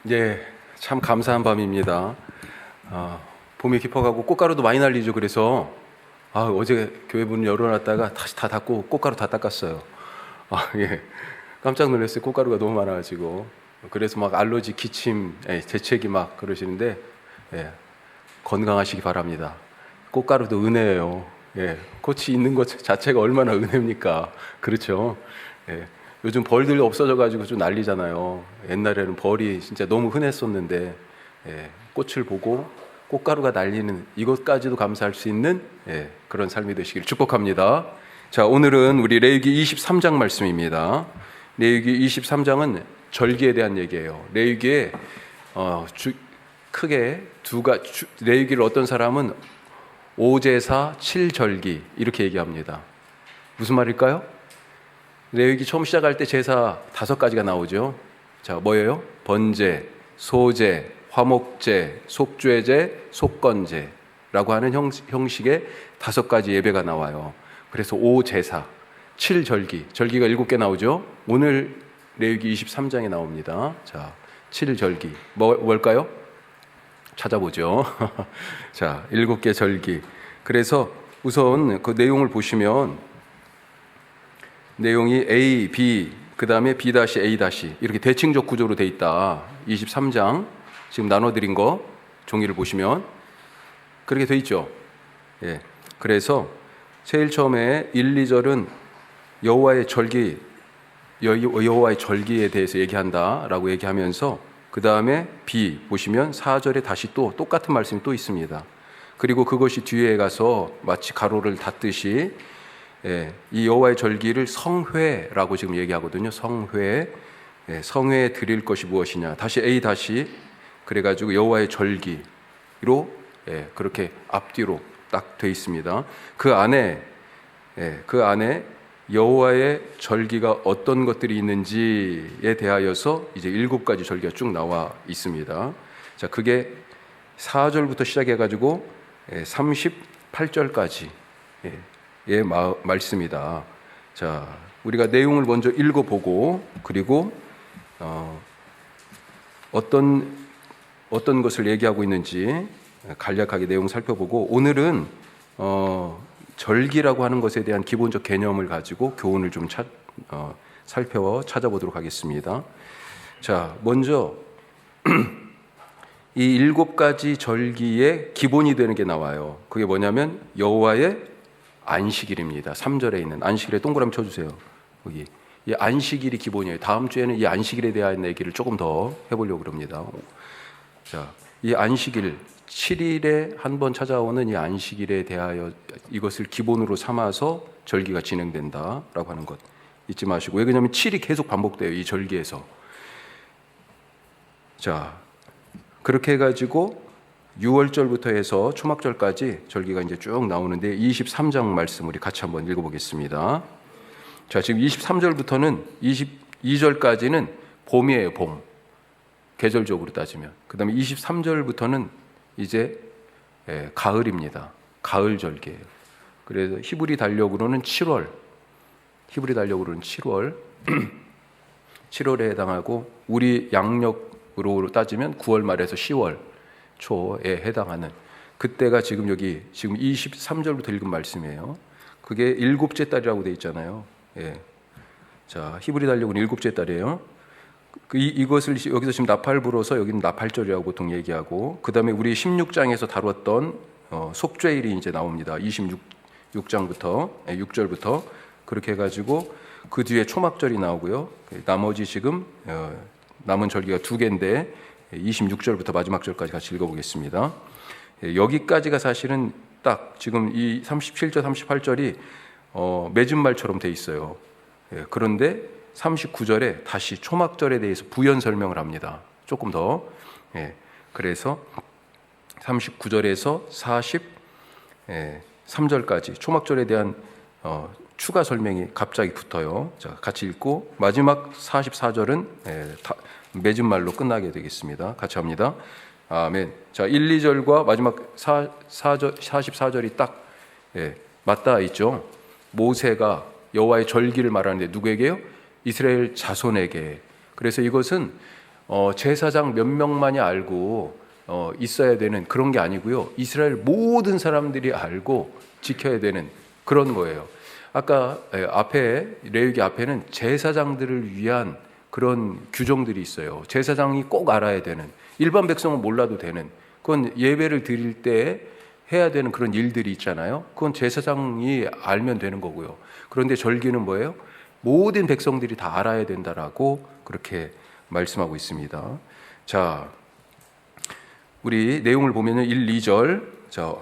예, 참 감사한 밤입니다. 봄이 깊어가고 꽃가루도 많이 날리죠. 그래서 어제 교회 문 열어놨다가 다시 다 닫고 꽃가루 다 닦았어요. 예, 깜짝 놀랐어요. 꽃가루가 너무 많아가지고. 그래서 막 알러지, 기침, 재채기 막 그러시는데 건강하시기 바랍니다. 꽃가루도 은혜예요. 꽃이 있는 것 자체가 얼마나 은혜입니까? 그렇죠? 요즘 벌들 없어져가지고 좀 난리잖아요. 옛날에는 벌이 진짜 너무 흔했었는데 꽃을 보고 꽃가루가 날리는 이것까지도 감사할 수 있는 그런 삶이 되시길 축복합니다. 자, 오늘은 우리 레위기 23장 말씀입니다. 레위기 23장은 절기에 대한 얘기예요. 레위기에 크게 레위기를 어떤 사람은 5제사 7절기 이렇게 얘기합니다. 무슨 말일까요? 레위기 처음 시작할 때 제사 5가지가 나오죠. 자, 뭐예요? 번제, 소제, 화목제, 속죄제, 속건제라고 하는 형식의 5가지 예배가 나와요. 그래서 5제사, 7절기, 절기가 7개 나오죠. 오늘 레위기 23장에 나옵니다. 자, 7절기 뭘까요? 찾아보죠. 자, 7개 절기. 그래서 우선 그 내용을 보시면 내용이 A, B, 그 다음에 B-A- 이렇게 대칭적 구조로 돼 있다. 23장 지금 나눠드린 거 종이를 보시면 그렇게 돼 있죠. 그래서 제일 처음에 1, 2절은 여호와의 절기에 대해서 얘기한다라고 얘기하면서 그 다음에 B 보시면 4절에 다시 또 똑같은 말씀이 또 있습니다. 그리고 그것이 뒤에 가서 마치 가로를 닫듯이 이 여호와의 절기를 성회라고 지금 얘기하거든요. 성회, 성회에 드릴 것이 무엇이냐. 다시 A 그래가지고 여호와의 절기로 그렇게 앞뒤로 딱 돼 있습니다. 그 안에 여호와의 절기가 어떤 것들이 있는지에 대하여서 이제 7가지 절기가 쭉 나와 있습니다. 자, 그게 4절부터 시작해가지고 38절까지 의 말씀이다. 자, 우리가 내용을 먼저 읽어보고 그리고 어떤 것을 얘기하고 있는지 간략하게 내용 살펴보고 오늘은 절기라고 하는 것에 대한 기본적 개념을 가지고 교훈을 좀 찾아보도록 하겠습니다. 자, 먼저 이 7가지 절기의 기본이 되는 게 나와요. 그게 뭐냐면 여호와의 안식일입니다. 3절에 있는 안식일에 동그라미 쳐주세요. 여기 이 안식일이 기본이에요. 다음 주에는 이 안식일에 대한 얘기를 조금 더 해보려고 합니다. 자, 이 안식일 7일에 한 번 찾아오는 이 안식일에 대하여 이것을 기본으로 삼아서 절기가 진행된다라고 하는 것 잊지 마시고, 왜 그러냐면 7이 계속 반복돼요. 이 절기에서. 자, 그렇게 해가지고 6월절부터 해서 초막절까지 절기가 이제 쭉 나오는데 23장 말씀 우리 같이 한번 읽어보겠습니다. 자, 지금 23절부터는 22절까지는 봄이에요. 봄. 계절적으로 따지면. 그 다음에 23절부터는 이제 가을입니다. 가을 절기예요. 그래서 히브리 달력으로는 7월. 7월에 해당하고 우리 양력으로 따지면 9월 말에서 10월 초에 해당하는 그때가 지금 23절부터 읽은 말씀이에요. 그게 7째 달이라고 되어 있잖아요. 자, 히브리 달력은 7째 달이에요. 이것을 여기서 지금 나팔 불어서 여기는 나팔절이라고 보통 얘기하고, 그 다음에 우리 16장에서 다뤘던 속죄일이 이제 나옵니다. 26장부터 6절부터 그렇게 해가지고 그 뒤에 초막절이 나오고요. 나머지 지금 남은 절기가 2개인데 26절부터 마지막 절까지 같이 읽어보겠습니다. 여기까지가 사실은 딱 지금 이 37절, 38절이 맺은 말처럼 돼 있어요. 그런데 39절에 다시 초막절에 대해서 부연 설명을 합니다. 조금 더. 그래서 39절에서 43절까지 초막절에 대한 추가 설명이 갑자기 붙어요. 자, 같이 읽고 마지막 44절은 맺은 말로 끝나게 되겠습니다. 같이 합니다. 아멘. 자, 1, 2절과 마지막 44절이 딱 맞닿아 있죠. 모세가 여호와의 절기를 말하는데 누구에게요? 이스라엘 자손에게. 그래서 이것은 제사장 몇 명만이 알고 있어야 되는 그런 게 아니고요. 이스라엘 모든 사람들이 알고 지켜야 되는 그런 거예요. 아까 앞에 레위기 앞에는 제사장들을 위한 그런 규정들이 있어요. 제사장이 꼭 알아야 되는, 일반 백성은 몰라도 되는, 그건 예배를 드릴 때 해야 되는 그런 일들이 있잖아요. 그건 제사장이 알면 되는 거고요. 그런데 절기는 뭐예요? 모든 백성들이 다 알아야 된다라고 그렇게 말씀하고 있습니다. 자, 우리 내용을 보면은 1, 2절. 자,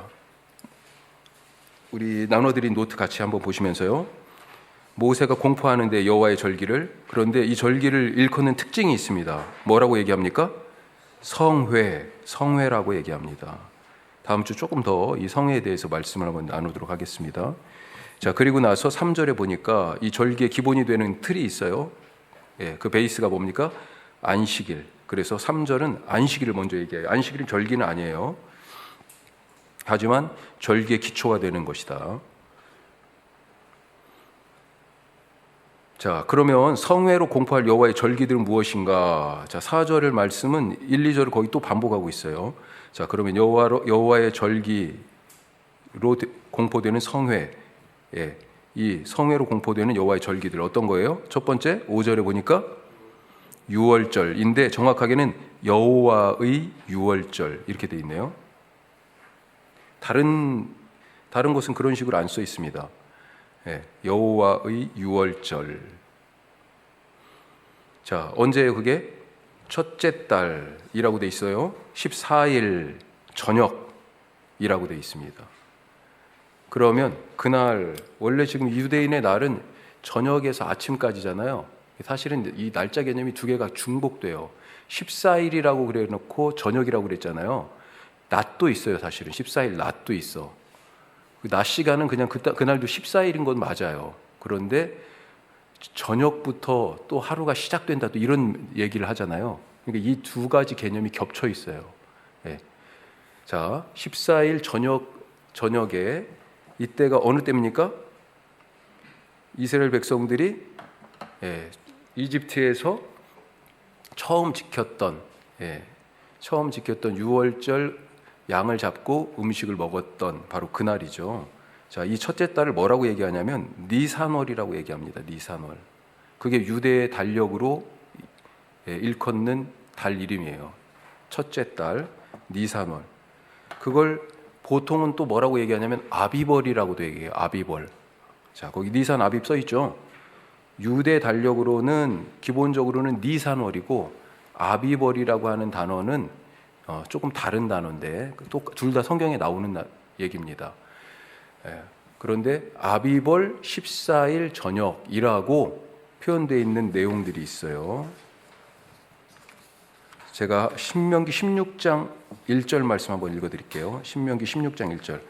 우리 나눠드린 노트 같이 한번 보시면서요. 모세가 공포하는데 여호와의 절기를, 그런데 이 절기를 일컫는 특징이 있습니다. 뭐라고 얘기합니까? 성회라고 얘기합니다. 다음 주 조금 더 이 성회에 대해서 말씀을 한번 나누도록 하겠습니다. 자, 그리고 나서 3절에 보니까 이 절기의 기본이 되는 틀이 있어요. 그 베이스가 뭡니까? 안식일. 그래서 3절은 안식일을 먼저 얘기해요. 안식일은 절기는 아니에요. 하지만 절기의 기초가 되는 것이다. 자, 그러면 성회로 공포할 여호와의 절기들은 무엇인가? 자, 4절의 말씀은 1, 2절을 거의 또 반복하고 있어요. 자, 그러면 여호와의 절기로 공포되는 성회, 이 성회로 공포되는 여호와의 절기들 어떤 거예요? 첫 번째 5절에 보니까 유월절인데 정확하게는 여호와의 유월절 이렇게 돼 있네요. 다른 곳은 그런 식으로 안 써 있습니다. 여호와의 유월절. 자, 언제예요 그게? 첫째 달이라고 돼 있어요. 14일 저녁이라고 돼 있습니다. 그러면 그날, 원래 지금 유대인의 날은 저녁에서 아침까지잖아요. 사실은 이 날짜 개념이 두 개가 중복돼요. 14일이라고 그래 놓고 저녁이라고 그랬잖아요. 낮도 있어요. 사실은 14일 낮도 있어. 낮 시간은 그냥 그날도 14일인 건 맞아요. 그런데 저녁부터 또 하루가 시작된다, 또 이런 얘기를 하잖아요. 그러니까 이 두 가지 개념이 겹쳐 있어요. 자, 14일 저녁에 이때가 어느 때입니까? 이스라엘 백성들이 이집트에서 처음 지켰던 유월절 양을 잡고 음식을 먹었던 바로 그날이죠. 자, 이 첫째 달을 뭐라고 얘기하냐면 니산월이라고 얘기합니다. 니산월. 그게 유대의 달력으로 일컫는 달 이름이에요. 첫째 달 니산월. 그걸 보통은 또 뭐라고 얘기하냐면 아비벌이라고도 얘기해요. 아비벌. 자, 거기 니산 아빕 써 있죠. 유대 달력으로는 기본적으로는 니산월이고 아비벌이라고 하는 단어는 조금 다른 단어인데 또 둘 다 성경에 나오는 얘기입니다. 그런데 아비벌 14일 저녁이라고 표현되어 있는 내용들이 있어요. 제가 신명기 16장 1절 말씀 한번 읽어드릴게요. 신명기 16장 1절.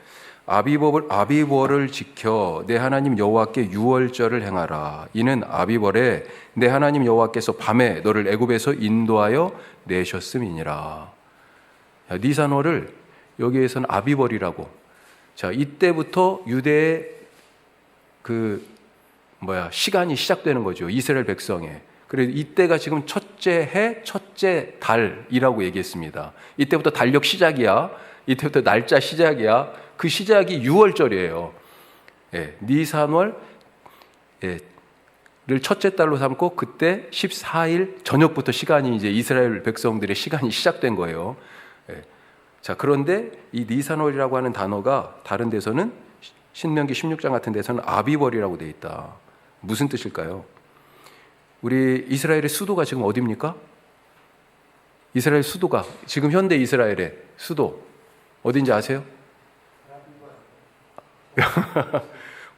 아비벌을 지켜 내 하나님 여호와께 유월절을 행하라. 이는 아비벌에 내 하나님 여호와께서 밤에 너를 애굽에서 인도하여 내셨음이니라. 니산월을 여기에서는 아비벌이라고. 자, 이때부터 유대의 시간이 시작되는 거죠. 이스라엘 백성의. 그래서 이때가 지금 첫째 해, 첫째 달이라고 얘기했습니다. 이때부터 달력 시작이야. 이때부터 날짜 시작이야. 그 시작이 유월절이에요. 니산월을 첫째 달로 삼고 그때 14일 저녁부터 시간이 이제 이스라엘 백성들의 시간이 시작된 거예요. 자, 그런데 이 니산월이라고 하는 단어가 다른 데서는 신명기 16장 같은 데서는 아비벌이라고 되어 있다. 무슨 뜻일까요? 우리 이스라엘의 수도가 지금 어디입니까? 이스라엘 수도가 지금 현대 이스라엘의 수도 어딘지 아세요?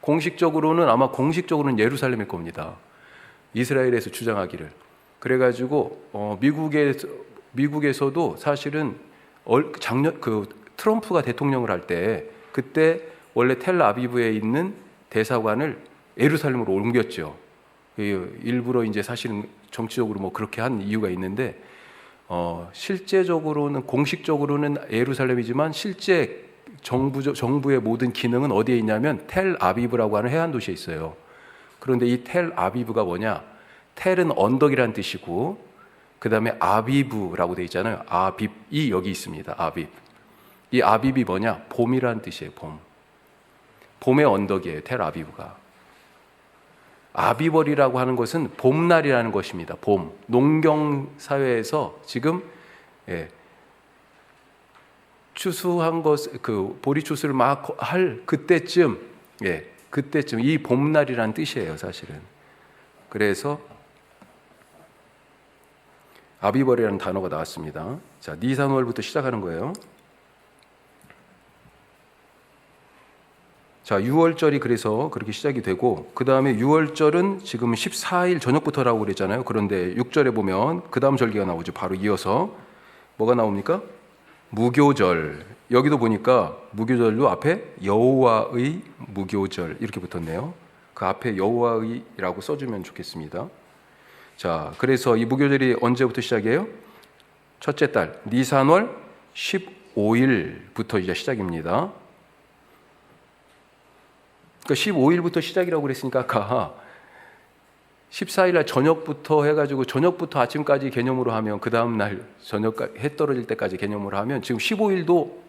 공식적으로는 예루살렘일 겁니다. 이스라엘에서 주장하기를. 그래가지고 미국에서도 사실은 작년 트럼프가 대통령을 할 때 그때 원래 텔아비브에 있는 대사관을 예루살렘으로 옮겼죠. 일부러 이제 사실은 정치적으로 뭐 그렇게 한 이유가 있는데 실제적으로는 공식적으로는 예루살렘이지만 실제 정부의 모든 기능은 어디에 있냐면 텔아비브라고 하는 해안 도시에 있어요. 그런데 이 텔아비브가 뭐냐? 텔은 언덕이라는 뜻이고 그 다음에 아비브라고 되어 있잖아요. 아빕이 여기 있습니다. 아빕. 이 아빕이 뭐냐? 봄이라는 뜻이에요. 봄. 봄의 언덕이에요. 텔아비브가. 아비벌이라고 하는 것은 봄날이라는 것입니다. 봄. 농경 사회에서 지금 추수한 것, 그 보리 추수를 막 할 그때쯤, 그때쯤 이 봄날이라는 뜻이에요, 사실은. 그래서 아비벌이라는 단어가 나왔습니다. 자, 니산월부터 시작하는 거예요. 자, 6월절이 그래서 그렇게 시작이 되고, 그 다음에 6월절은 지금 14일 저녁부터라고 그랬잖아요. 그런데 6절에 보면 그 다음 절기가 나오죠. 바로 이어서 뭐가 나옵니까? 무교절. 여기도 보니까 무교절도 앞에 여호와의 무교절 이렇게 붙었네요. 그 앞에 여호와의라고 써주면 좋겠습니다. 자, 그래서 이 무교절이 언제부터 시작이에요? 첫째 달 니산월 15일부터 이제 시작입니다. 그러니까 15일부터 시작이라고 그랬으니까 아까 14일 날 저녁부터 해가지고 저녁부터 아침까지 개념으로 하면 그 다음 날 저녁 해 떨어질 때까지 개념으로 하면 지금 15일도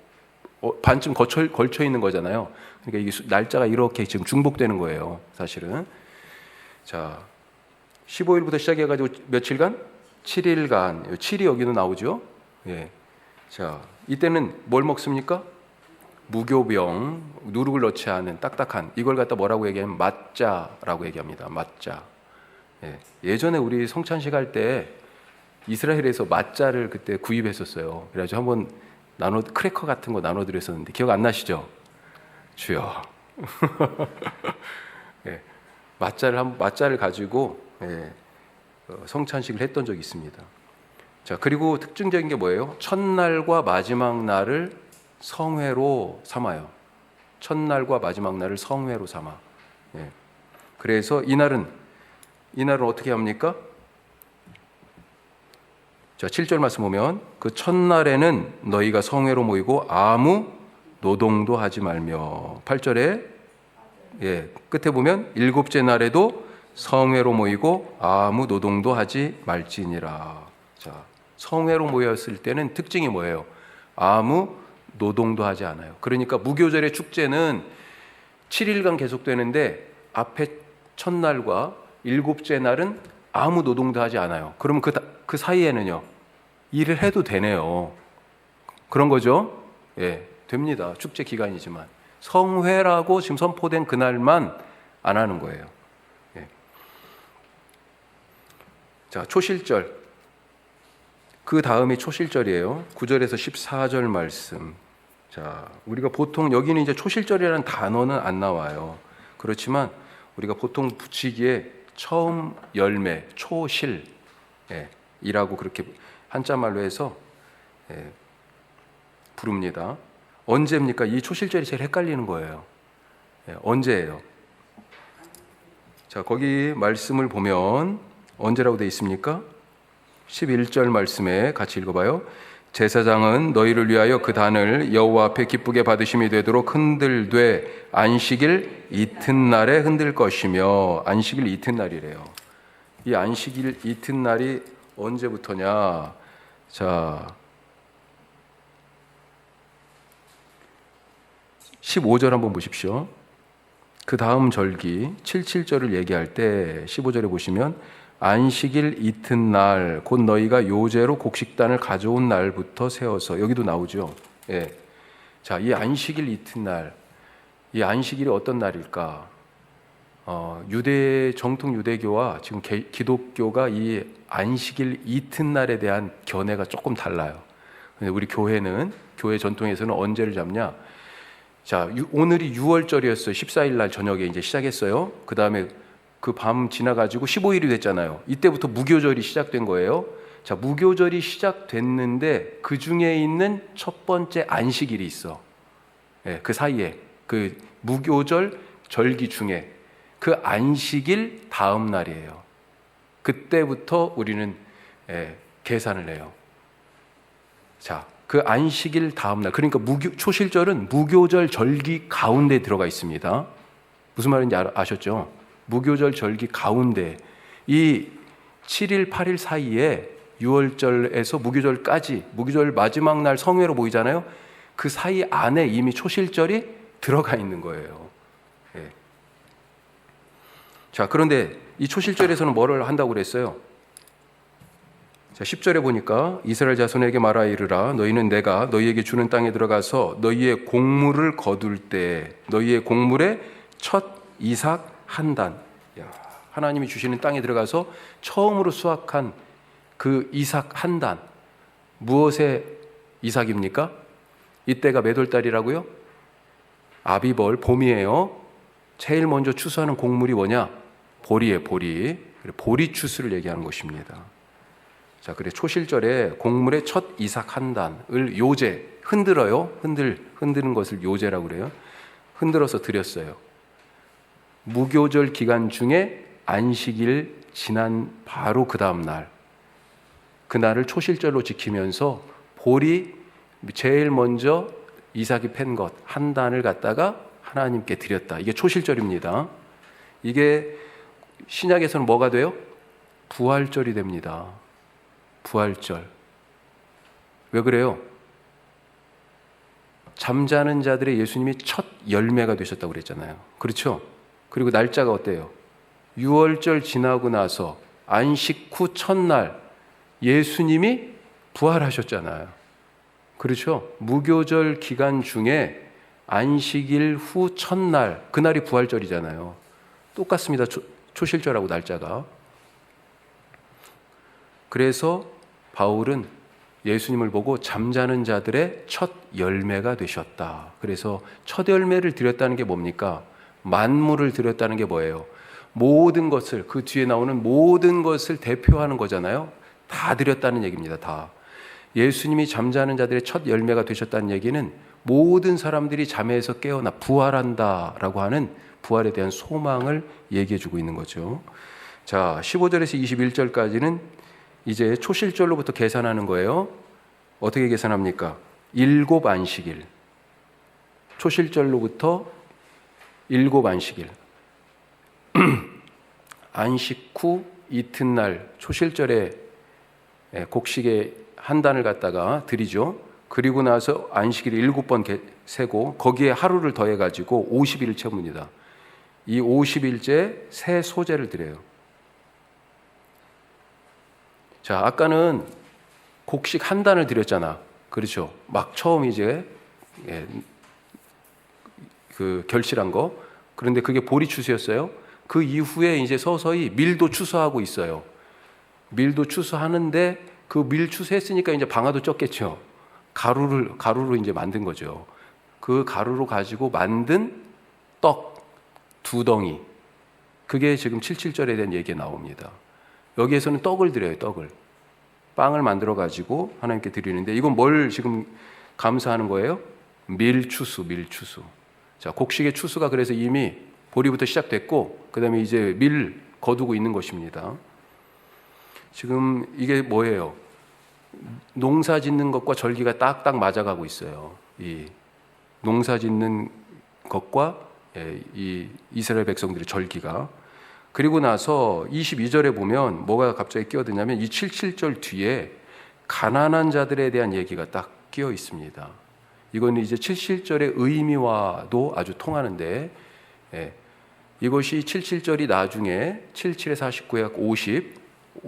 반쯤 걸쳐 있는 거잖아요. 그러니까 이게 날짜가 이렇게 지금 중복되는 거예요, 사실은. 자, 15일부터 시작해가지고 며칠간? 7일간. 7이 여기도 나오죠. 예. 자, 이때는 뭘 먹습니까? 무교병, 누룩을 넣지 않은 딱딱한, 이걸 갖다 뭐라고 얘기하면 맞자라고 얘기합니다. 맞자. 예전에 우리 성찬식 할 때 이스라엘에서 맞자를 그때 구입했었어요. 그래가지고 한번 크래커 같은 거 나눠드렸었는데 기억 안 나시죠? 주여. 맞자를 가지고 성찬식을 했던 적이 있습니다. 자, 그리고 특징적인 게 뭐예요? 첫날과 마지막 날을 성회로 삼아요. 첫날과 마지막 날을 성회로 삼아. 그래서 이날은 어떻게 합니까? 자, 7절 말씀 보면 그 첫날에는 너희가 성회로 모이고 아무 노동도 하지 말며, 8절에 끝에 보면 일곱째 날에도 성회로 모이고 아무 노동도 하지 말지니라. 자, 성회로 모였을 때는 특징이 뭐예요? 아무 노동도 하지 않아요. 그러니까 무교절의 축제는 7일간 계속되는데 앞에 첫날과 일곱째 날은 아무 노동도 하지 않아요. 그러면 그 사이에는요, 일을 해도 되네요. 그런 거죠? 됩니다. 축제 기간이지만. 성회라고 지금 선포된 그날만 안 하는 거예요. 자, 초실절. 그 다음이 초실절이에요. 9절에서 14절 말씀. 자, 우리가 보통 여기는 이제 초실절이라는 단어는 안 나와요. 그렇지만 우리가 보통 붙이기에 처음 열매, 초실, 이라고 그렇게 한자말로 해서 부릅니다. 언제입니까? 이 초실절이 제일 헷갈리는 거예요. 언제예요? 자, 거기 말씀을 보면 언제라고 되어 있습니까? 11절 말씀에 같이 읽어봐요. 제사장은 너희를 위하여 그 단을 여호와 앞에 기쁘게 받으심이 되도록 흔들되 안식일 이튿날에 흔들 것이며, 안식일 이튿날이래요. 이 안식일 이튿날이 언제부터냐? 자, 15절 한번 보십시오. 그 다음 절기 77절을 얘기할 때 15절에 보시면 안식일 이튿날 곧 너희가 요제로 곡식단을 가져온 날부터 세워서, 여기도 나오죠. 자, 이 안식일 이튿날, 이 안식일이 어떤 날일까? 정통 유대교와 지금 기독교가 이 안식일 이튿날에 대한 견해가 조금 달라요. 근데 우리 교회 전통에서는 언제를 잡냐? 자, 오늘이 6월절이었어요. 14일 날 저녁에 이제 시작했어요. 그 다음에 그 밤 지나가지고 15일이 됐잖아요. 이때부터 무교절이 시작된 거예요. 자, 무교절이 시작됐는데 그 중에 있는 첫 번째 안식일이 있어. 그 사이에 그 무교절 절기 중에 그 안식일 다음 날이에요. 그때부터 우리는 계산을 해요. 자, 그 안식일 다음 날, 그러니까 초실절은 무교절 절기 가운데 들어가 있습니다. 무슨 말인지 아셨죠? 무교절 절기 가운데 이 7일, 8일 사이에 유월절에서 무교절까지, 무교절 마지막 날 성회로 모이잖아요. 그 사이 안에 이미 초실절이 들어가 있는 거예요. 예. 자, 그런데 이 초실절에서는 뭐를 한다고 그랬어요? 자, 10절에 보니까 이스라엘 자손에게 말하 이르라 너희는 내가 너희에게 주는 땅에 들어가서 너희의 곡물을 거둘 때 너희의 곡물의 첫 이삭 한 단, 하나님이 주시는 땅에 들어가서 처음으로 수확한 그 이삭 한 단, 무엇의 이삭입니까? 이때가 몇 월달이라고요? 아비벌, 봄이에요. 제일 먼저 추수하는 곡물이 뭐냐? 보리예요, 보리. 보리 추수를 얘기하는 것입니다. 자, 그래 초실절에 곡물의 첫 이삭 한 단을 요제, 흔들어요. 흔드는 것을 요제라고 그래요. 흔들어서 드렸어요. 무교절 기간 중에 안식일 지난 바로 그 다음 날, 그날을 초실절로 지키면서 보리 제일 먼저 이삭이 팬 것 한 단을 갖다가 하나님께 드렸다. 이게 초실절입니다. 이게 신약에서는 뭐가 돼요? 부활절이 됩니다. 부활절. 왜 그래요? 잠자는 자들의 예수님이 첫 열매가 되셨다고 그랬잖아요. 그렇죠? 그리고 날짜가 어때요? 유월절 지나고 나서 안식 후 첫날 예수님이 부활하셨잖아요. 그렇죠? 무교절 기간 중에 안식일 후 첫날, 그날이 부활절이잖아요. 똑같습니다. 초실절하고 날짜가. 그래서 바울은 예수님을 보고 잠자는 자들의 첫 열매가 되셨다. 그래서 첫 열매를 드렸다는 게 뭡니까? 만물을 드렸다는 게 뭐예요? 모든 것을, 그 뒤에 나오는 모든 것을 대표하는 거잖아요. 다 드렸다는 얘기입니다. 다. 예수님이 잠자는 자들의 첫 열매가 되셨다는 얘기는 모든 사람들이 잠에서 깨어나 부활한다라고 하는 부활에 대한 소망을 얘기해 주고 있는 거죠. 자, 15절에서 21절까지는 이제 초실절로부터 계산하는 거예요. 어떻게 계산합니까? 7 안식일. 초실절로부터 7 안식일. 안식 후 이튿날 초실절에 곡식의 한 단을 갖다가 드리죠. 그리고 나서 안식일 7번 세고 거기에 하루를 더해가지고 50일을 채웁니다. 이 50일째 새 소재를 드려요. 자, 아까는 곡식 한 단을 드렸잖아. 그렇죠? 막 처음 이제 그 결실한 거. 그런데 그게 보리 추수였어요. 그 이후에 이제 서서히 밀도 추수하고 있어요. 밀도 추수하는데 그 밀 추수했으니까 이제 방아도 쪘겠죠. 가루로 이제 만든 거죠. 그 가루로 가지고 만든 떡 2덩이. 그게 지금 77절에 대한 얘기가 나옵니다. 여기에서는 떡을 드려요, 떡을. 빵을 만들어 가지고 하나님께 드리는데 이건 뭘 지금 감사하는 거예요? 밀추수. 자, 곡식의 추수가 그래서 이미 보리부터 시작됐고 그다음에 이제 밀 거두고 있는 것입니다. 지금 이게 뭐예요? 농사 짓는 것과 절기가 딱딱 맞아가고 있어요. 이 농사 짓는 것과 이 이스라엘 백성들의 절기가. 그리고 나서 22절에 보면 뭐가 갑자기 끼어드냐면 이 77절 뒤에 가난한 자들에 대한 얘기가 딱 끼어 있습니다. 이건 이제 77절의 의미와도 아주 통하는데 이것이 77절이 나중에 77에서 49에 50,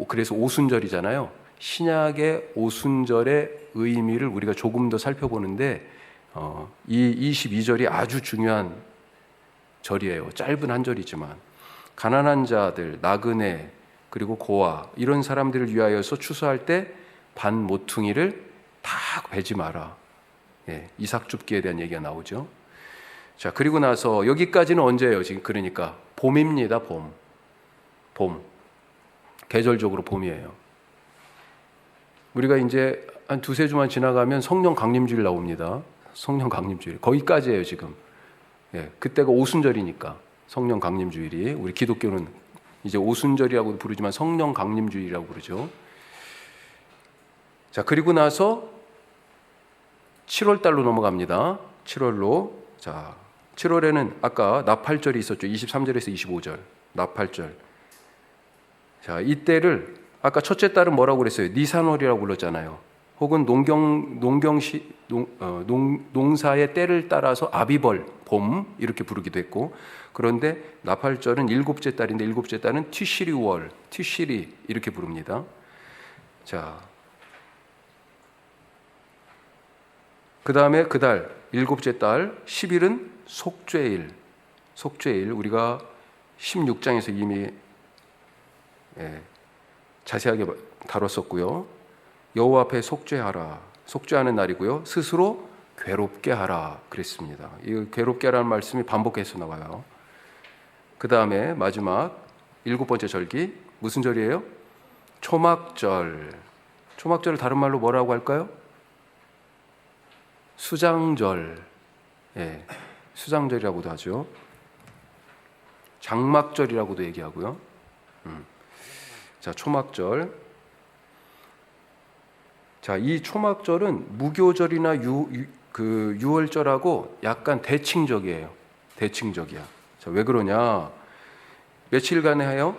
그래서 오순절이잖아요. 신약의 오순절의 의미를 우리가 조금 더 살펴보는데 이 22절이 아주 중요한 절이에요. 짧은 한 절이지만 가난한 자들, 나그네, 그리고 고아 이런 사람들을 위하여서 추수할 때 반 모퉁이를 다 베지 마라. 이삭 줍기에 대한 얘기가 나오죠. 자, 그리고 나서 여기까지는 언제예요? 지금 그러니까 봄입니다. 봄. 계절적으로 봄이에요. 우리가 이제 한 2-3주만 지나가면 성령 강림주일 나옵니다. 성령 강림주일. 거기까지예요, 지금. 그때가 오순절이니까 성령 강림주일이. 우리 기독교는 이제 오순절이라고 부르지만 성령 강림주일이라고 부르죠. 자, 그리고 나서 7월 달로 넘어갑니다. 7월로. 자, 7월에는 아까 나팔절이 있었죠. 23절에서 25절. 나팔절. 자, 이때를 아까 첫째 딸은 뭐라고 그랬어요? 니산월이라고 불렀잖아요. 혹은 농사의 때를 따라서 아비벌, 봄 이렇게 부르기도 했고, 그런데 나팔절은 일곱째 딸인데 일곱째 딸은 티시리월, 티시리 이렇게 부릅니다. 자, 그 다음에 그 달 일곱째 달 10일은 속죄일. 속죄일 우리가 16장에서 이미 자세하게 다뤘었고요. 여호와 앞에 속죄하라. 속죄하는 날이고요. 스스로 괴롭게 하라 그랬습니다. 이 괴롭게 하라는 말씀이 반복해서 나와요. 그 다음에 마지막 일곱 번째 절기 무슨 절이에요? 초막절. 초막절을 다른 말로 뭐라고 할까요? 수장절. 수장절이라고도 하죠. 장막절이라고도 얘기하고요. 자, 초막절. 자, 이 초막절은 무교절이나 유월절하고 약간 대칭적이에요. 대칭적이야. 자, 왜 그러냐? 며칠간 해요?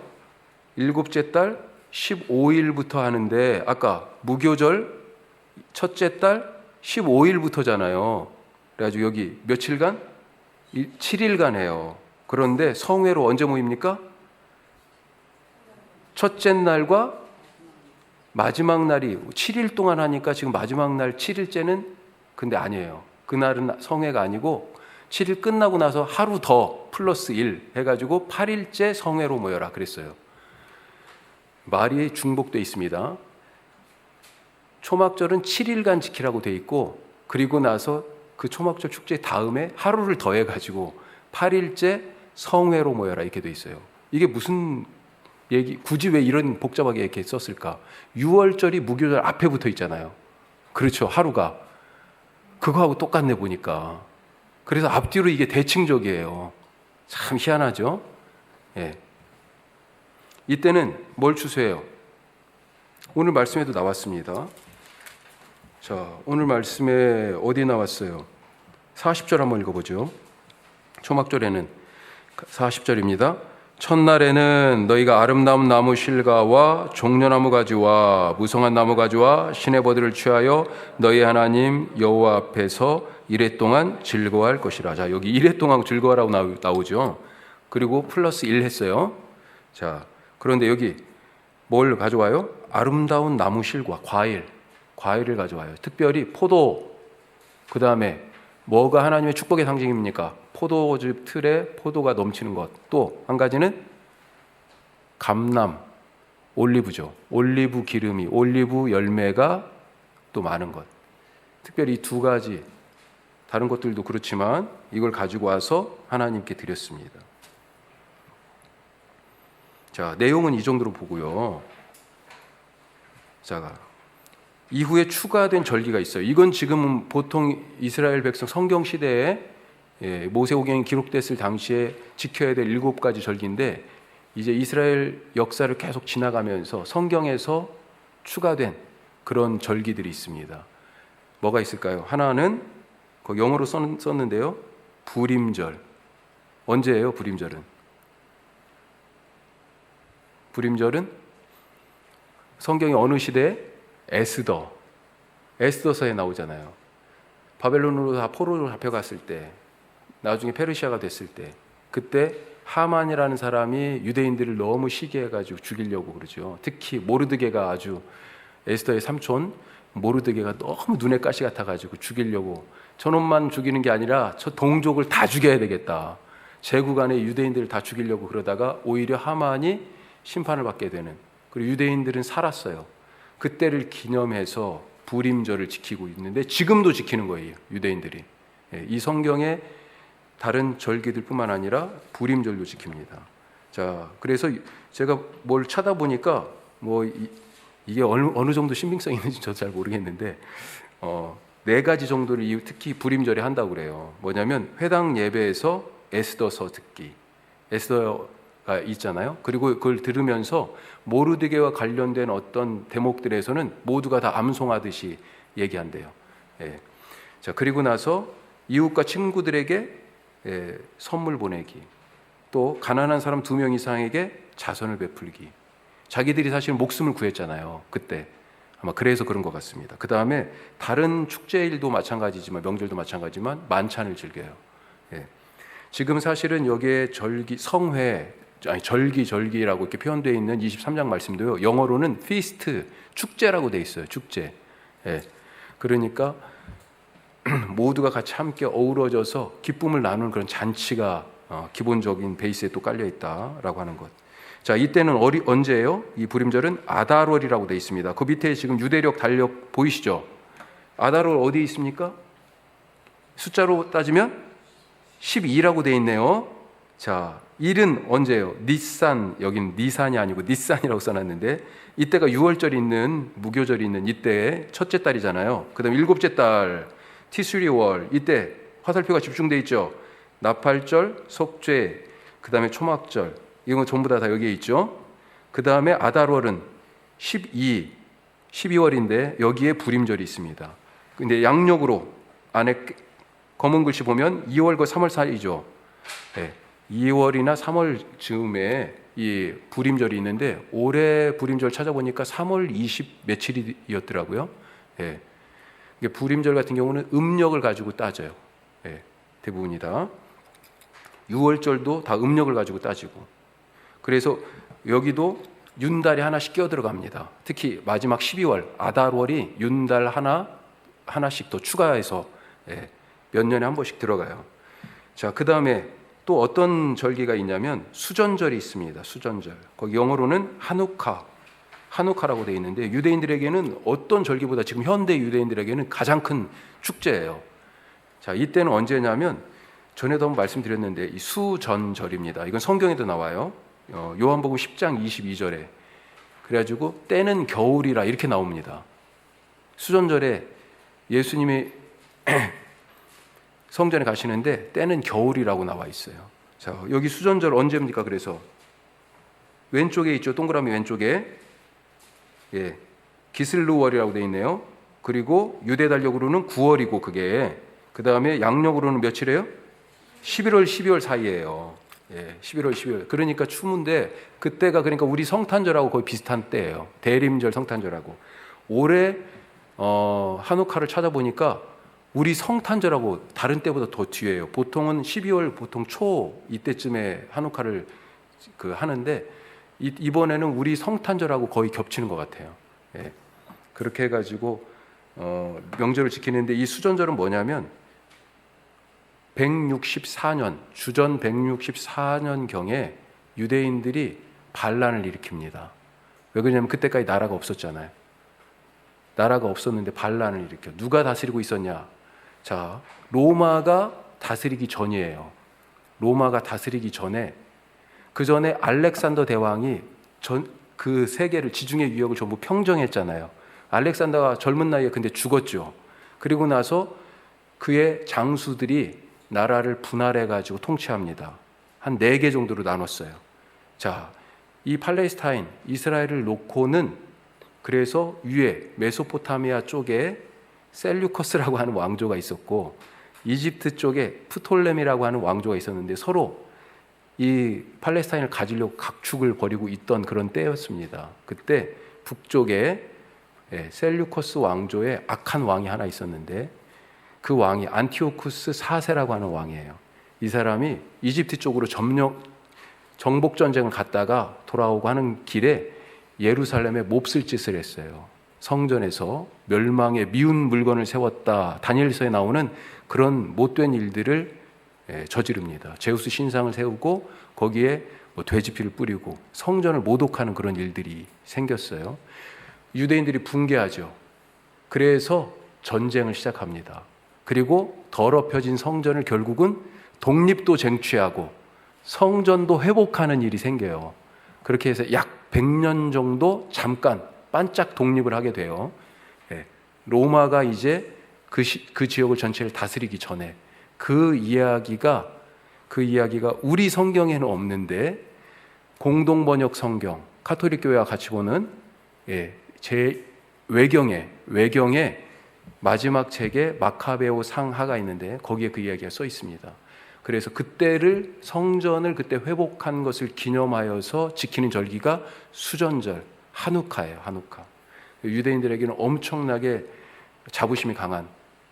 일곱째 달 15일부터 하는데 아까 무교절 첫째 달 15일부터잖아요. 그래가지고 여기 며칠간? 7일간 해요. 그런데 성회로 언제 모입니까? 첫째 날과 마지막 날이 7일 동안 하니까 지금 마지막 날 7일째는 근데 아니에요. 그날은 성회가 아니고 7일 끝나고 나서 하루 더 플러스 1 해가지고 8일째 성회로 모여라 그랬어요. 말이 중복되어 있습니다. 초막절은 7일간 지키라고 돼 있고 그리고 나서 그 초막절 축제 다음에 하루를 더해가지고 8일째 성회로 모여라 이렇게 돼 있어요. 이게 무슨 얘기, 굳이 왜 이런 복잡하게 이렇게 썼을까? 6월절이 무교절 앞에 붙어 있잖아요. 그렇죠. 하루가. 그거하고 똑같네 보니까. 그래서 앞뒤로 이게 대칭적이에요. 참 희한하죠? 예. 이때는 뭘 추수해요? 오늘 말씀에도 나왔습니다. 자, 오늘 말씀에 어디 나왔어요? 40절 한번 읽어보죠. 초막절에는 40절입니다. 첫날에는 너희가 아름다운 나무 실과와 종려나무 가지와 무성한 나무 가지와 시내버들을 취하여 너희 하나님 여호와 앞에서 이레 동안 즐거워할 것이라. 자, 여기 이레 동안 즐거워라고 나오죠. 그리고 플러스 1 했어요. 자, 그런데 여기 뭘 가져와요? 아름다운 나무 실과, 과일을 가져와요. 특별히 포도, 그 다음에 뭐가 하나님의 축복의 상징입니까? 포도즙 틀에 포도가 넘치는 것. 또 한 가지는 감람, 올리브죠. 올리브 기름이, 올리브 열매가 또 많은 것. 특별히 이 두 가지, 다른 것들도 그렇지만 이걸 가지고 와서 하나님께 드렸습니다. 자, 내용은 이 정도로 보고요. 자, 이후에 추가된 절기가 있어요. 이건 지금 보통 이스라엘 백성 성경 시대에 모세오경이 기록됐을 당시에 지켜야 될 7가지 절기인데 이제 이스라엘 역사를 계속 지나가면서 성경에서 추가된 그런 절기들이 있습니다. 뭐가 있을까요? 하나는 그 영어로 썼는데요. 부림절. 언제예요? 부림절은? 부림절은 성경의 어느 시대에? 에스더서에 나오잖아요. 바벨론으로 다 포로로 잡혀갔을 때, 나중에 페르시아가 됐을 때, 그때 하만이라는 사람이 유대인들을 너무 시기해가지고 죽이려고 그러죠. 특히 모르드게가 아주 에스더의 삼촌 모르드게가 너무 눈에 가시 같아가지고 죽이려고, 저놈만 죽이는 게 아니라 저 동족을 다 죽여야 되겠다. 제국 안에 유대인들을 다 죽이려고 그러다가 오히려 하만이 심판을 받게 되는, 그리고 유대인들은 살았어요. 그때를 기념해서 부림절을 지키고 있는데 지금도 지키는 거예요, 유대인들이. 이 성경에 다른 절기들 뿐만 아니라 부림절도 지킵니다. 자, 그래서 제가 뭘 찾아보니까 이게 어느 정도 신빙성이 있는지 저도 잘 모르겠는데 4가지 정도를 특히 부림절에 한다고 그래요. 뭐냐면 회당 예배에서 에스더서 듣기, 에스더가 있잖아요. 그리고 그걸 들으면서 모르드게와 관련된 어떤 대목들에서는 모두가 다 암송하듯이 얘기한대요. 자, 그리고 나서 이웃과 친구들에게 선물 보내기, 또 가난한 사람 2명 이상에게 자선을 베풀기, 자기들이 사실 목숨을 구했잖아요. 그때 아마 그래서 그런 것 같습니다. 그 다음에 다른 축제일도 마찬가지지만 명절도 마찬가지지만 만찬을 즐겨요. 예. 지금 사실은 여기에 절기라고 이렇게 표현되어 있는 23장 말씀도요. 영어로는 feast, 축제라고 되어 있어요. 축제. 예. 그러니까 모두가 같이 함께 어우러져서 기쁨을 나누는 그런 잔치가 기본적인 베이스에 또 깔려 있다라고 하는 것. 자, 이때는 언제예요? 이 부림절은 아달월이라고 되어 있습니다. 그 밑에 지금 유대력 달력 보이시죠? 아달월 어디에 있습니까? 숫자로 따지면 12라고 되어 있네요. 자, 일은 언제예요? 니산, 여긴 니산이 아니고 니산이라고 써놨는데 이때가 6월절이 있는 무교절이 있는 이때 첫째 달이잖아요. 그 다음 일곱째 달 티스리월, 이때 화살표가 집중되어 있죠. 나팔절, 속죄, 그 다음에 초막절, 이건 전부 다 여기에 있죠. 그 다음에 아달월은 12월인데 여기에 부림절이 있습니다. 근데 양력으로 안에 검은 글씨 보면 2월과 3월 사이죠. 네, 2월이나 3월 즈음에 이 부림절이 있는데 올해 부림절 찾아보니까 3월 20 며칠이었더라고요. 네. 부림절 같은 경우는 음력을 가지고 따져요. 네, 대부분이 다. 6월절도 다 음력을 가지고 따지고. 그래서 여기도 윤달이 하나씩 끼어 들어갑니다. 특히 마지막 12월 아달월이 윤달 하나씩 더 추가해서 몇 년에 한 번씩 들어가요. 자, 그 다음에 또 어떤 절기가 있냐면 수전절이 있습니다. 수전절. 거기 영어로는 하누카라고 되어 있는데 유대인들에게는 어떤 절기보다 지금 현대 유대인들에게는 가장 큰 축제예요. 자, 이때는 언제냐면 전에도 한번 말씀드렸는데 이 수전절입니다. 이건 성경에도 나와요. 요한복음 10장 22절에 그래가지고 때는 겨울이라 이렇게 나옵니다. 수전절에 예수님이 성전에 가시는데 때는 겨울이라고 나와 있어요. 자, 여기 수전절 언제입니까? 그래서 왼쪽에 있죠. 동그라미 왼쪽에 기슬루월이라고 되어 있네요. 그리고 유대 달력으로는 9월이고 그게 그 다음에 양력으로는 며칠이에요? 11월, 12월 사이에요. 11월, 12월. 그러니까 추문데 그때가 그러니까 우리 성탄절하고 거의 비슷한 때예요. 대림절 성탄절하고. 올해 한우카를 찾아보니까 우리 성탄절하고 다른 때보다 더 뒤에요. 보통은 12월 보통 초 이때쯤에 한우카를 하는데 이번에는 우리 성탄절하고 거의 겹치는 것 같아요. 그렇게 해가지고 명절을 지키는데 이 수전절은 뭐냐면 164년 주전 164년경에 유대인들이 반란을 일으킵니다. 왜 그러냐면 그때까지 나라가 없었잖아요. 나라가 없었는데 반란을 일으켜. 누가 다스리고 있었냐? 자, 로마가 다스리기 전이에요. 로마가 다스리기 전에 그 전에 알렉산더 대왕이 그 세계를 지중해 유역을 전부 평정했잖아요. 알렉산더가 젊은 나이에 근데 죽었죠. 그리고 나서 그의 장수들이 나라를 분할해 가지고 통치합니다. 한 4개 정도로 나눴어요. 자, 이 팔레스타인 이스라엘을 놓고는 그래서 위에 메소포타미아 쪽에 셀류커스라고 하는 왕조가 있었고 이집트 쪽에 프톨레미라고 하는 왕조가 있었는데 서로 이 팔레스타인을 가지려고 각축을 벌이고 있던 그런 때였습니다. 그때 북쪽에 셀류커스 왕조의 악한 왕이 하나 있었는데 그 왕이 안티오쿠스 4세라고 하는 왕이에요. 이 사람이 이집트 쪽으로 정복 전쟁을 갔다가 돌아오고 하는 길에 예루살렘에 몹쓸 짓을 했어요. 성전에서 멸망의 미운 물건을 세웠다. 다니엘서에 나오는 그런 못된 일들을 저지릅니다. 제우스 신상을 세우고 거기에 돼지피를 뿌리고 성전을 모독하는 그런 일들이 생겼어요. 유대인들이 붕괴하죠. 그래서 전쟁을 시작합니다. 그리고 더럽혀진 성전을 결국은 독립도 쟁취하고 성전도 회복하는 일이 생겨요. 그렇게 해서 약 100년 정도 잠깐 반짝 독립을 하게 돼요. 로마가 이제 그 지역을 전체를 다스리기 전에 그 이야기가 우리 성경에는 없는데 공동 번역 성경 가톨릭 교회와 같이 보는 제 외경에 마지막 책에 마카베오 상하가 있는데 거기에 그 이야기가 써 있습니다. 그래서 그때를 성전을 그때 회복한 것을 기념하여서 지키는 절기가 수전절 하누카예요. 하누카. 유대인들에게는 엄청나게 자부심이 강한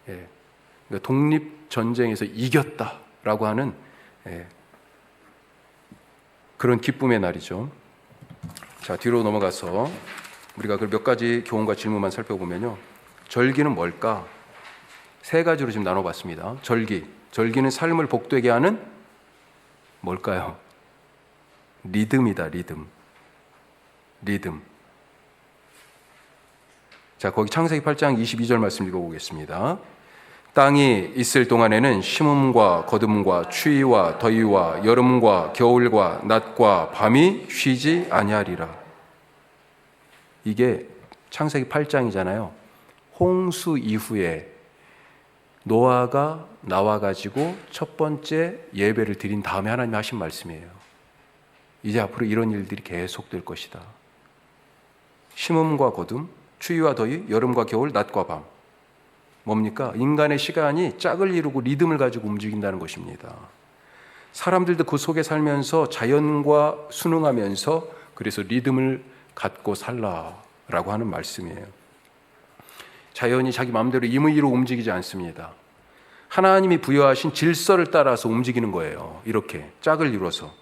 그러니까 독립 전쟁에서 이겼다라고 하는 그런 기쁨의 날이죠. 자, 뒤로 넘어가서 우리가 그 몇 가지 교훈과 질문만 살펴보면요. 절기는 뭘까? 세 가지로 지금 나눠봤습니다. 절기는 삶을 복되게 하는 뭘까요? 리듬이다. 리듬. 자, 거기 창세기 8장 22절 말씀 읽어보겠습니다. 땅이 있을 동안에는 심음과 거둠과 추위와 더위와 여름과 겨울과 낮과 밤이 쉬지 아니하리라. 이게 창세기 8장이잖아요. 홍수 이후에 노아가 나와가지고 첫 번째 예배를 드린 다음에 하나님이 하신 말씀이에요. 이제 앞으로 이런 일들이 계속될 것이다. 심음과 거둠, 추위와 더위, 여름과 겨울, 낮과 밤. 뭡니까? 인간의 시간이 짝을 이루고 리듬을 가지고 움직인다는 것입니다. 사람들도 그 속에 살면서 자연과 순응하면서 그래서 리듬을 갖고 살라라고 하는 말씀이에요. 자연이 자기 마음대로 임의로 움직이지 않습니다. 하나님이 부여하신 질서를 따라서 움직이는 거예요. 이렇게 짝을 이루어서.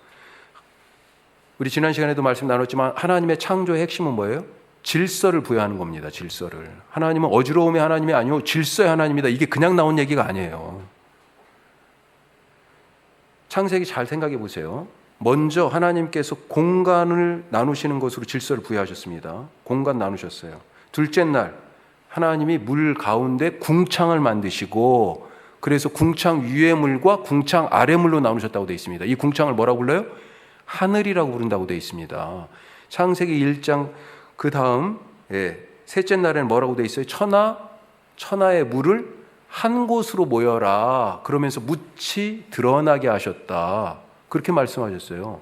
우리 지난 시간에도 말씀 나눴지만 하나님의 창조의 핵심은 뭐예요? 질서를 부여하는 겁니다. 질서를. 하나님은 어지러움의 하나님이 아니고 질서의 하나님이다. 이게 그냥 나온 얘기가 아니에요. 창세기 잘 생각해 보세요. 먼저 하나님께서 공간을 나누시는 것으로 질서를 부여하셨습니다. 공간 나누셨어요. 둘째 날 하나님이 물 가운데 궁창을 만드시고 그래서 궁창 위의 물과 궁창 아래 물로 나누셨다고 되어 있습니다. 이 궁창을 뭐라고 불러요? 하늘이라고 부른다고 되어 있습니다. 창세기 1장 그 다음 셋째 날에는 뭐라고 되어 있어요? 천하의 물을 한 곳으로 모여라. 그러면서 묻이 드러나게 하셨다. 그렇게 말씀하셨어요.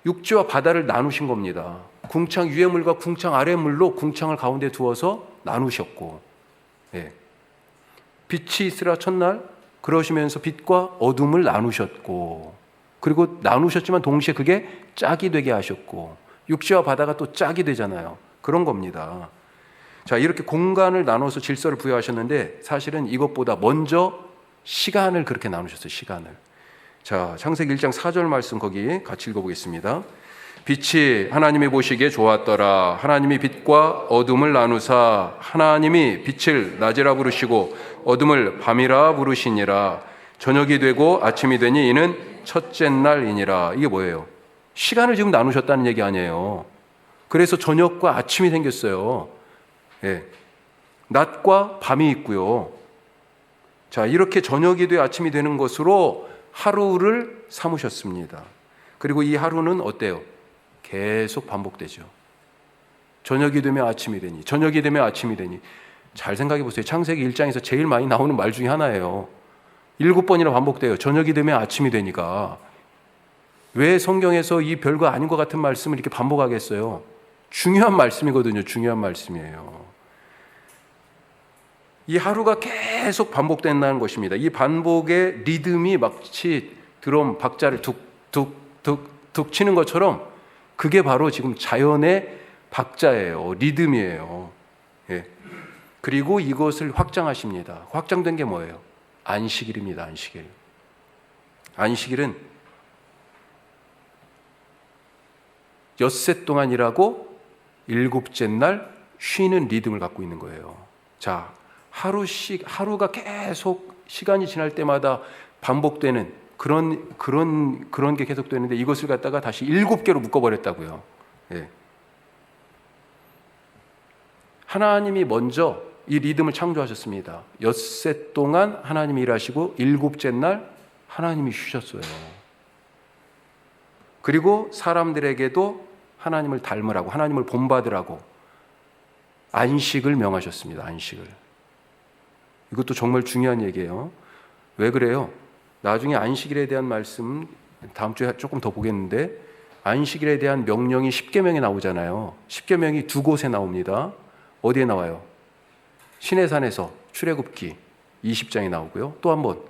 육지와 바다를 나누신 겁니다. 궁창 위의 물과 궁창 아래 물로 궁창을 가운데 두어서 나누셨고, 빛이 있으라 첫날 그러시면서 빛과 어둠을 나누셨고, 그리고 나누셨지만 동시에 그게 짝이 되게 하셨고, 육지와 바다가 또 짝이 되잖아요. 그런 겁니다. 자, 이렇게 공간을 나눠서 질서를 부여하셨는데 사실은 이것보다 먼저 시간을 그렇게 나누셨어요. 시간을. 자, 창세기 1장 4절 말씀 거기 같이 읽어보겠습니다. 빛이 하나님이 보시기에 좋았더라. 하나님이 빛과 어둠을 나누사 하나님이 빛을 낮이라 부르시고 어둠을 밤이라 부르시니라. 저녁이 되고 아침이 되니 이는 첫째 날이니라. 이게 뭐예요? 시간을 지금 나누셨다는 얘기 아니에요. 그래서 저녁과 아침이 생겼어요. 낮과 밤이 있고요. 자, 이렇게 저녁이 되어 아침이 되는 것으로 하루를 삼으셨습니다. 그리고 이 하루는 어때요? 계속 반복되죠. 저녁이 되면 아침이 되니, 저녁이 되면 아침이 되니. 잘 생각해 보세요. 창세기 1장에서 제일 많이 나오는 말 중에 하나예요. 7번이나 반복돼요. 저녁이 되면 아침이 되니까. 왜 성경에서 이 별거 아닌 것 같은 말씀을 이렇게 반복하겠어요? 중요한 말씀이거든요. 중요한 말씀이에요. 이 하루가 계속 반복된다는 것입니다. 이 반복의 리듬이 마치 드럼 박자를 툭툭툭툭 치는 것처럼 그게 바로 지금 자연의 박자예요. 리듬이에요. 그리고 이것을 확장하십니다. 확장된 게 뭐예요? 안식일입니다. 안식일. 안식일은 엿새 동안 일하고 일곱째 날 쉬는 리듬을 갖고 있는 거예요. 자, 하루가 계속 시간이 지날 때마다 반복되는 그런 게 계속되는데 이것을 갖다가 다시 7개로 묶어버렸다고요. 하나님이 먼저 이 리듬을 창조하셨습니다. 엿새 동안 하나님이 일하시고 일곱째 날 하나님이 쉬셨어요. 그리고 사람들에게도 하나님을 닮으라고, 하나님을 본받으라고 안식을 명하셨습니다. 안식을. 이것도 정말 중요한 얘기예요. 왜 그래요? 나중에 안식일에 대한 말씀 다음 주에 조금 더 보겠는데 안식일에 대한 명령이 10계명에 나오잖아요. 10계명이 두 곳에 나옵니다. 어디에 나와요? 시내산에서 출애굽기 20장에 나오고요. 또 한 번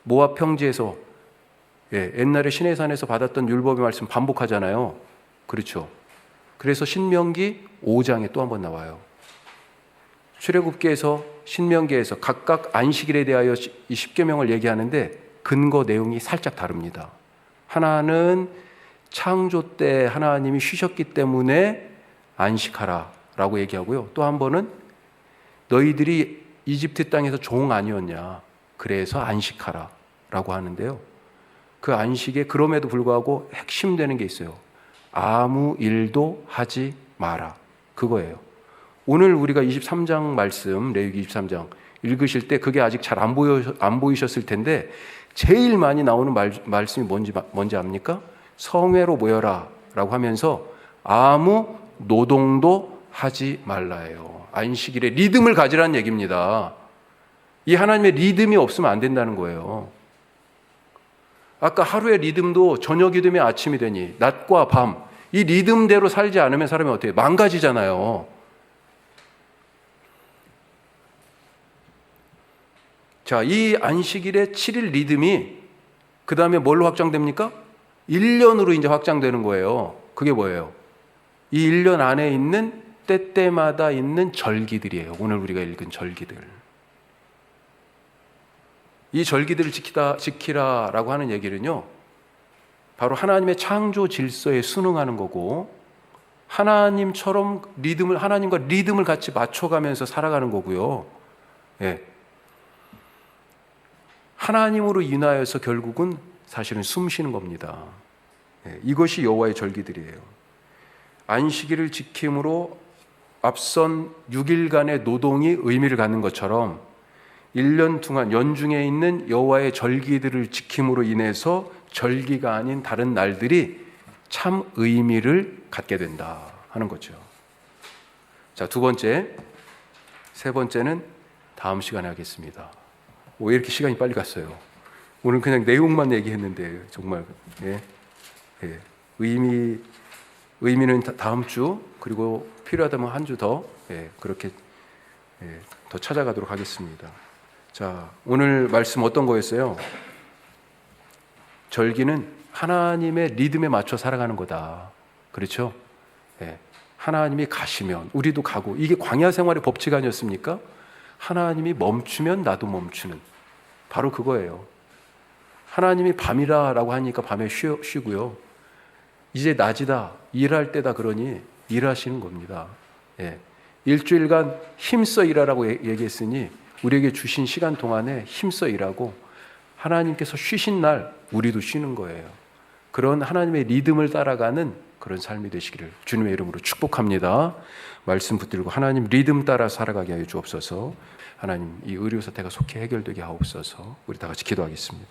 모압 평지에서 옛날에 시내산에서 받았던 율법의 말씀 반복하잖아요. 그렇죠. 그래서 신명기 5장에 또 한 번 나와요. 출애굽기에서 신명기에서 각각 안식일에 대하여 이 10계명을 얘기하는데 근거 내용이 살짝 다릅니다. 하나는 창조 때 하나님이 쉬셨기 때문에 안식하라 라고 얘기하고요. 또 한 번은 너희들이 이집트 땅에서 종 아니었냐, 그래서 안식하라 라고 하는데요. 그 안식에 그럼에도 불구하고 핵심되는 게 있어요. 아무 일도 하지 마라, 그거예요. 오늘 우리가 23장 말씀, 레위기 23장 읽으실 때 그게 아직 잘 안 보이셨을 텐데 제일 많이 나오는 말씀이 뭔지 압니까? 성회로 모여라 라고 하면서 아무 노동도 하지 말라예요. 안식일에 리듬을 가지라는 얘기입니다. 이 하나님의 리듬이 없으면 안 된다는 거예요. 아까 하루의 리듬도 저녁이 되면 아침이 되니 낮과 밤, 이 리듬대로 살지 않으면 사람이 어떻게 망가지잖아요. 자, 이 안식일의 7일 리듬이 그 다음에 뭘로 확장됩니까? 1년으로 이제 확장되는 거예요. 그게 뭐예요? 이 1년 안에 있는 때때마다 있는 절기들이에요. 오늘 우리가 읽은 절기들. 이 절기들을 지키라라고 하는 얘기는요, 바로 하나님의 창조 질서에 순응하는 거고, 하나님처럼 하나님과 리듬을 같이 맞춰가면서 살아가는 거고요. 예. 하나님으로 인하여서 결국은 사실은 숨 쉬는 겁니다. 예. 이것이 여호와의 절기들이에요. 안식일을 지킴으로 앞선 6일간의 노동이 의미를 갖는 것처럼 1년 동안 연중에 있는 여호와의 절기들을 지킴으로 인해서 절기가 아닌 다른 날들이 참 의미를 갖게 된다 하는 거죠. 자, 두 번째, 세 번째는 다음 시간에 하겠습니다. 왜 이렇게 시간이 빨리 갔어요? 오늘 그냥 내용만 얘기했는데 정말 의미는 다음 주, 그리고 필요하다면 한 주 더 그렇게 더 찾아가도록 하겠습니다. 자, 오늘 말씀 어떤 거였어요? 절기는 하나님의 리듬에 맞춰 살아가는 거다. 그렇죠? 하나님이 가시면 우리도 가고, 이게 광야 생활의 법칙 아니었습니까? 하나님이 멈추면 나도 멈추는, 바로 그거예요. 하나님이 밤이라라고 하니까 밤에 쉬고요. 이제 낮이다, 일할 때다 그러니 일하시는 겁니다. 일주일간 힘써 일하라고 얘기했으니 우리에게 주신 시간 동안에 힘써 일하고, 하나님께서 쉬신 날 우리도 쉬는 거예요. 그런 하나님의 리듬을 따라가는 그런 삶이 되시기를 주님의 이름으로 축복합니다. 말씀 붙들고 하나님 리듬 따라 살아가게 하여 주옵소서. 하나님, 이 의료 사태가 속히 해결되게 하옵소서. 우리 다 같이 기도하겠습니다.